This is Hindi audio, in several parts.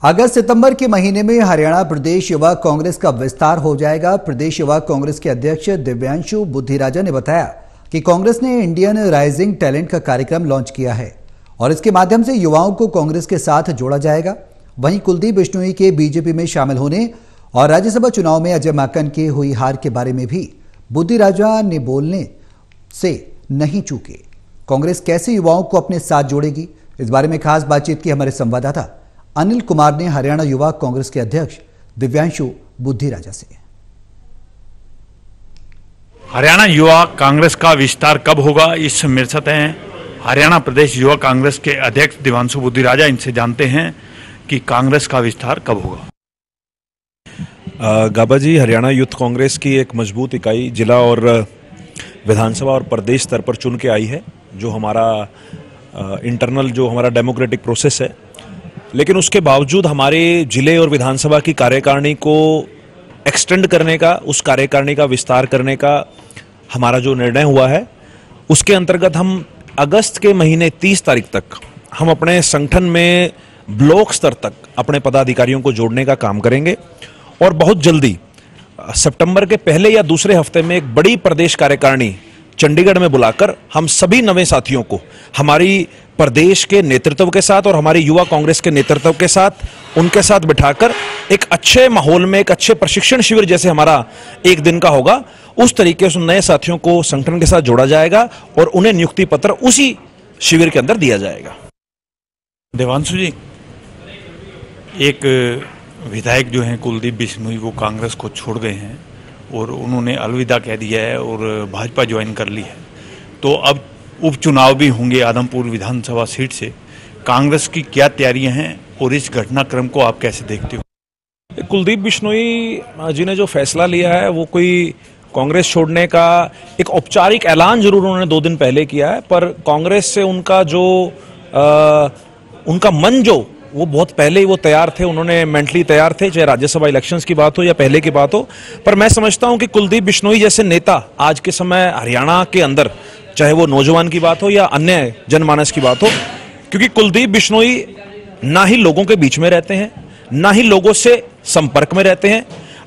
अगस्त सितंबर के महीने में हरियाणा प्रदेश युवा कांग्रेस का विस्तार हो जाएगा। प्रदेश युवा कांग्रेस के अध्यक्ष दिव्यांशु बुद्धिराजा ने बताया कि कांग्रेस ने इंडियन राइजिंग टैलेंट का कार्यक्रम लॉन्च किया है और इसके माध्यम से युवाओं को कांग्रेस के साथ जोड़ा जाएगा। वहीं कुलदीप बिश्नोई के बीजेपी में शामिल होने और राज्यसभा चुनाव में अजय माकन की हुई हार के बारे में भी बुद्धिराजा ने बोलने से नहीं चूके। कांग्रेस कैसे युवाओं को अपने साथ जोड़ेगी, इस बारे में खास बातचीत की हमारे संवाददाता अनिल कुमार ने हरियाणा युवा कांग्रेस के अध्यक्ष दिव्यांशु बुद्धिराजा से। हरियाणा युवा कांग्रेस का विस्तार कब होगा, इस मेरे साथ हैं हरियाणा प्रदेश युवा कांग्रेस के अध्यक्ष दिव्यांशु बुद्धिराजा। इनसे जानते हैं कि कांग्रेस का विस्तार कब होगा। गाबा जी, हरियाणा यूथ कांग्रेस की एक मजबूत इकाई जिला और विधानसभा और प्रदेश स्तर पर चुन के आई है, जो हमारा इंटरनल जो हमारा डेमोक्रेटिक प्रोसेस है। लेकिन उसके बावजूद हमारे जिले और विधानसभा की कार्यकारिणी को एक्सटेंड करने का, उस कार्यकारिणी का विस्तार करने का हमारा जो निर्णय हुआ है, उसके अंतर्गत हम अगस्त के महीने 30 तारीख तक हम अपने संगठन में ब्लॉक स्तर तक अपने पदाधिकारियों को जोड़ने का काम करेंगे और बहुत जल्दी सितंबर के पहले या दूसरे हफ्ते में एक बड़ी प्रदेश कार्यकारिणी चंडीगढ़ में बुलाकर हम सभी नवे साथियों को हमारी प्रदेश के नेतृत्व के साथ और हमारी युवा कांग्रेस के नेतृत्व के साथ उनके साथ बिठाकर एक अच्छे माहौल में, एक अच्छे प्रशिक्षण शिविर जैसे हमारा एक दिन का होगा, उस तरीके से नए साथियों को संगठन के साथ जोड़ा जाएगा और उन्हें नियुक्ति पत्र उसी शिविर के अंदर दिया जाएगा। देवांशु जी, एक विधायक जो हैं कुलदीप बिश्नोई, वो कांग्रेस को छोड़ गए हैं और उन्होंने अलविदा कह दिया है और भाजपा ज्वाइन कर ली है। तो अब उपचुनाव भी होंगे आदमपुर विधानसभा सीट से। कांग्रेस की क्या तैयारियां हैं और इस घटनाक्रम को आप कैसे देखते हो? कुलदीप बिश्नोई जी ने जो फैसला लिया है, वो कोई कांग्रेस छोड़ने का एक औपचारिक ऐलान जरूर उन्होंने 2 दिन पहले किया है, पर कांग्रेस से उनका जो उनका मन जो वो बहुत पहले ही वो तैयार थे, उन्होंने मेंटली तैयार थे, चाहे राज्यसभा इलेक्शंस की बात हो या पहले की बात हो। पर मैं समझता हूं कि कुलदीप बिश्नोई जैसे नेता आज के समय हरियाणा के अंदर, चाहे वो नौजवान की बात हो या अन्य जनमानस की बात हो, क्योंकि कुलदीप बिश्नोई ना ही लोगों के बीच में रहते हैं, ना ही लोगों से संपर्क में रहते हैं।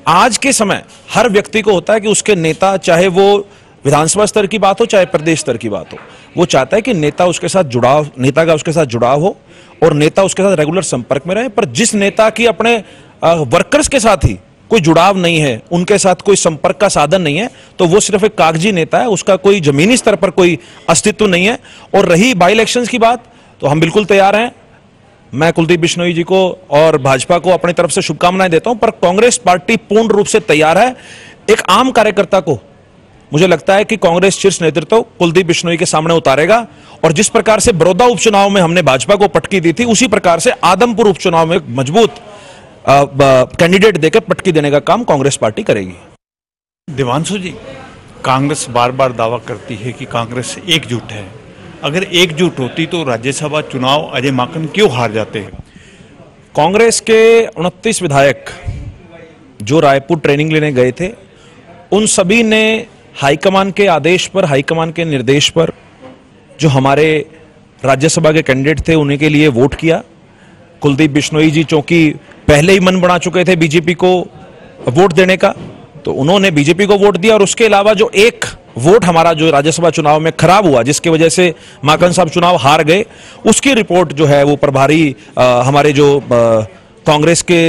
आज के समय हर व्यक्ति को होता है कि उसके नेता, चाहे वो विधानसभा स्तर की बात हो चाहे प्रदेश स्तर की बात हो, वो चाहता है कि नेता उसके साथ जुड़ाव, नेता का उसके साथ जुड़ाव हो और नेता उसके साथ रेगुलर संपर्क में रहे। पर जिस नेता की अपने वर्कर्स के साथ ही कोई जुड़ाव नहीं है, उनके साथ कोई संपर्क का साधन नहीं है, तो वो सिर्फ एक कागजी नेता है, उसका कोई जमीनी स्तर पर कोई अस्तित्व नहीं है। और रही बाई इलेक्शंस की बात, तो हम बिल्कुल तैयार हैं। मैं कुलदीप बिश्नोई जी को और भाजपा को अपनी तरफ से शुभकामनाएं देता हूं, पर कांग्रेस पार्टी पूर्ण रूप से तैयार है। एक आम कार्यकर्ता को मुझे लगता है कि कांग्रेस शीर्ष नेतृत्व कुलदीप बिश्नोई के सामने उतारेगा और जिस प्रकार से बड़ौदा उपचुनाव में हमने भाजपा को पटकी दी थी, उसी प्रकार से आदमपुर उपचुनाव में मजबूत कैंडिडेट देकर पटकी देने का काम कांग्रेस पार्टी करेगी। देवांशु जी, कांग्रेस बार बार दावा करती है कि कांग्रेस एकजुट है। अगर एकजुट होती तो राज्यसभा चुनाव अजय माकन क्यों हार जाते? कांग्रेस के 29 विधायक जो रायपुर ट्रेनिंग लेने गए थे, उन सभी ने हाईकमान के आदेश पर, हाईकमान के निर्देश पर जो हमारे राज्यसभा के कैंडिडेट थे उन्हीं के लिए वोट किया। कुलदीप बिश्नोई जी चूंकि पहले ही मन बना चुके थे बीजेपी को वोट देने का, तो उन्होंने बीजेपी को वोट दिया। और उसके अलावा जो एक वोट हमारा जो राज्यसभा चुनाव में खराब हुआ, जिसकी वजह से माकन साहब चुनाव हार गए, उसकी रिपोर्ट जो है वो प्रभारी हमारे जो कांग्रेस के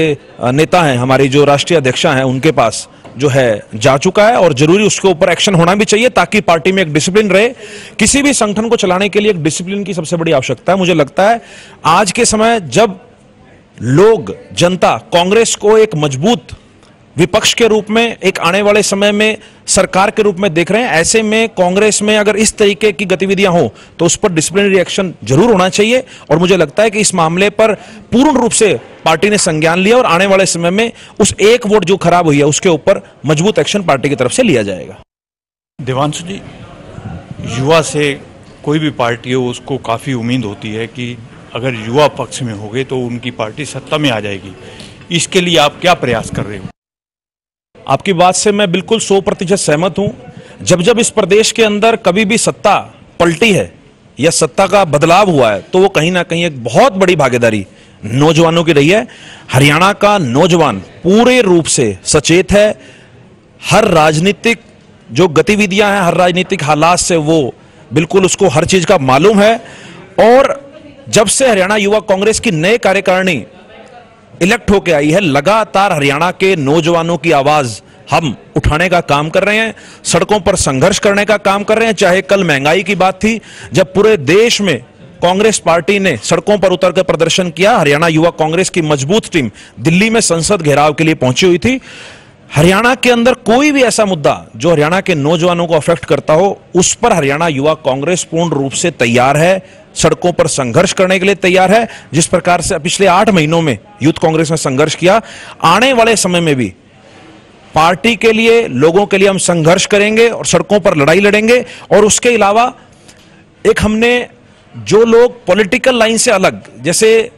नेता हैं, हमारी जो राष्ट्रीय अध्यक्षा हैं, उनके पास जो है जा चुका है और जरूरी उसके ऊपर एक्शन होना भी चाहिए ताकि पार्टी में एक डिसिप्लिन रहे। किसी भी संगठन को चलाने के लिए एक डिसिप्लिन की सबसे बड़ी आवश्यकता है। मुझे लगता है आज के समय जब लोग, जनता कांग्रेस को एक मजबूत विपक्ष के रूप में, एक आने वाले समय में सरकार के रूप में देख रहे हैं, ऐसे में कांग्रेस में अगर इस तरीके की गतिविधियां हो तो उस पर डिसिप्लिनरी एक्शन जरूर होना चाहिए। और मुझे लगता है कि इस मामले पर पूर्ण रूप से पार्टी ने संज्ञान लिया और आने वाले समय में उस एक वोट जो खराब हुई है उसके ऊपर मजबूत एक्शन पार्टी की तरफ से लिया जाएगा। देवांशु जी, युवा से कोई भी पार्टी हो उसको काफी उम्मीद होती है कि अगर युवा पक्ष में हो गए तो उनकी पार्टी सत्ता में आ जाएगी। इसके लिए आप क्या प्रयास कर रहे हो? आपकी बात से मैं बिल्कुल 100% सहमत हूं। जब जब इस प्रदेश के अंदर कभी भी सत्ता पलटी है या सत्ता का बदलाव हुआ है, तो वो कहीं ना कहीं एक बहुत बड़ी भागीदारी नौजवानों की रही है। हरियाणा का नौजवान पूरे रूप से सचेत है। हर राजनीतिक जो गतिविधियां हैं, हर राजनीतिक हालात से वो बिल्कुल उसको हर चीज का मालूम है। और जब से हरियाणा युवा कांग्रेस की नए कार्यकारिणी इलेक्ट होकर आई है, लगातार हरियाणा के नौजवानों की आवाज हम उठाने का काम कर रहे हैं, सड़कों पर संघर्ष करने का काम कर रहे हैं। चाहे कल महंगाई की बात थी, जब पूरे देश में कांग्रेस पार्टी ने सड़कों पर उतरकर प्रदर्शन किया, हरियाणा युवा कांग्रेस की मजबूत टीम दिल्ली में संसद घेराव के लिए पहुंची हुई थी। हरियाणा के अंदर कोई भी ऐसा मुद्दा जो हरियाणा के नौजवानों को अफेक्ट करता हो, उस पर हरियाणा युवा कांग्रेस पूर्ण रूप से तैयार है, सड़कों पर संघर्ष करने के लिए तैयार है। जिस प्रकार से पिछले 8 महीनों में यूथ कांग्रेस ने संघर्ष किया, आने वाले समय में भी पार्टी के लिए, लोगों के लिए हम संघर्ष करेंगे और सड़कों पर लड़ाई लड़ेंगे। और उसके अलावा एक हमने जो लोग पॉलिटिकल लाइन से अलग, जैसे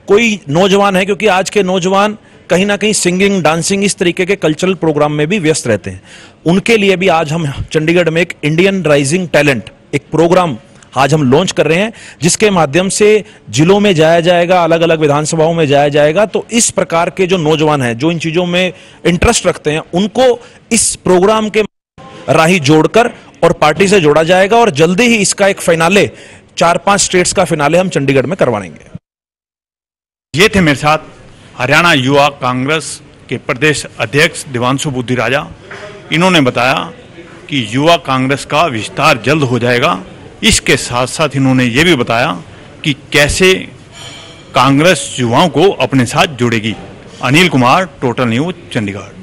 कोई नौजवान है, क्योंकि आज के नौजवान कहीं ना कहीं सिंगिंग, डांसिंग, इस तरीके के कल्चरल प्रोग्राम में भी व्यस्त रहते हैं, उनके लिए भी आज हम चंडीगढ़ में एक इंडियन राइजिंग टैलेंट एक प्रोग्राम आज हम लॉन्च कर रहे हैं, जिसके माध्यम से जिलों में जाया जाएगा, अलग अलग विधानसभाओं में जाया जाएगा। तो इस प्रकार के जो नौजवान हैं, जो इन चीजों में इंटरेस्ट रखते हैं, उनको इस प्रोग्राम के राही जोड़कर और पार्टी से जोड़ा जाएगा। और जल्दी ही इसका एक फाइनाले, 4-5 स्टेट्स का फिनाले हम चंडीगढ़ में करवाएंगे। ये थे मेरे साथ हरियाणा युवा कांग्रेस के प्रदेश अध्यक्ष देवांशु बुद्धि राजा। इन्होंने बताया कि युवा कांग्रेस का विस्तार जल्द हो जाएगा। इसके साथ साथ इन्होंने ये भी बताया कि कैसे कांग्रेस युवाओं को अपने साथ जोड़ेगी। Anil Kumar, total news, Chandigarh.